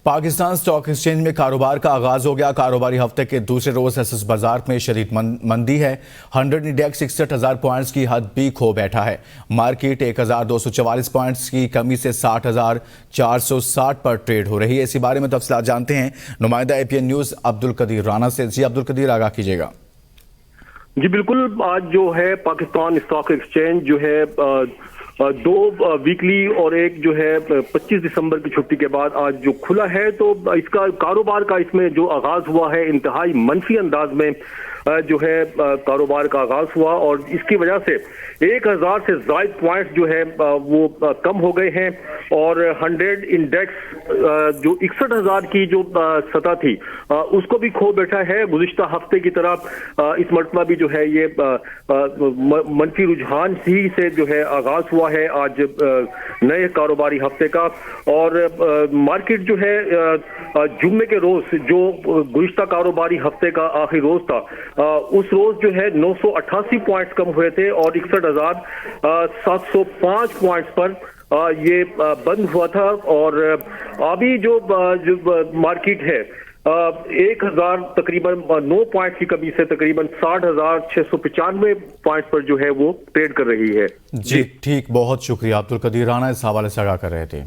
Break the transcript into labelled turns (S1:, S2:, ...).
S1: Pakistan stock exchange में कारोबार का आगाज हो गया। कारोबारी हफ्ते के दूसरे रोज एसएस बाजार में शदीद मंदी है। 100 इंडेक्स 61,000 पॉइंट्स की हद भी खो बैठा है। मार्केट 1,244 पॉइंट्स की कमी से 60,460 पर ट्रेड हो रही है। इसी बारे में तफसीलात जानते हैं नुमाइंदा एपीएन न्यूज अब्दुल कदीर राना से। जी अब्दुल कदीर, आगाह कीजिएगा।
S2: जी बिल्कुल, आज जो है पाकिस्तान स्टॉक एक्सचेंज जो है दो वीकली और एक जो है 25 दिसंबर की छुट्टी के बाद आज जो खुला है, तो इसका कारोबार का इसमें जो आगाज हुआ है इंतहाई मनफी अंदाज में जो है कारोबार का आगाज हुआ और इसकी वजह से 1,000 से ज़ायद पॉइंट्स जो है वो कम हो गए हैं और 100 इंडेक्स जो 61,000 की जो सतह थी उसको भी खो बैठा है। गुज़िश्ता हफ्ते की तरह इस मरतबा भी जो है ये मनफी रुझान ही से जो है आगाज हुआ है आज नए कारोबारी हफ्ते का। और मार्केट जो है जुम्मे के रोज जो गुज़िश्ता कारोबारी हफ्ते का आखिरी रोज था, उस रोज जो है 988 पॉइंट्स कम हुए थे और 61,705 पॉइंट्स पर ये बंद हुआ था। और अभी जो मार्केट है 1,000 तकरीबन 9 पॉइंट की कमी से तकरीबन 60,695 पॉइंट पर जो है वो ट्रेड कर रही है।
S1: जी ठीक, बहुत शुक्रिया अब्दुल कदीर राना, इस हवाले से आगाह कर रहे थे।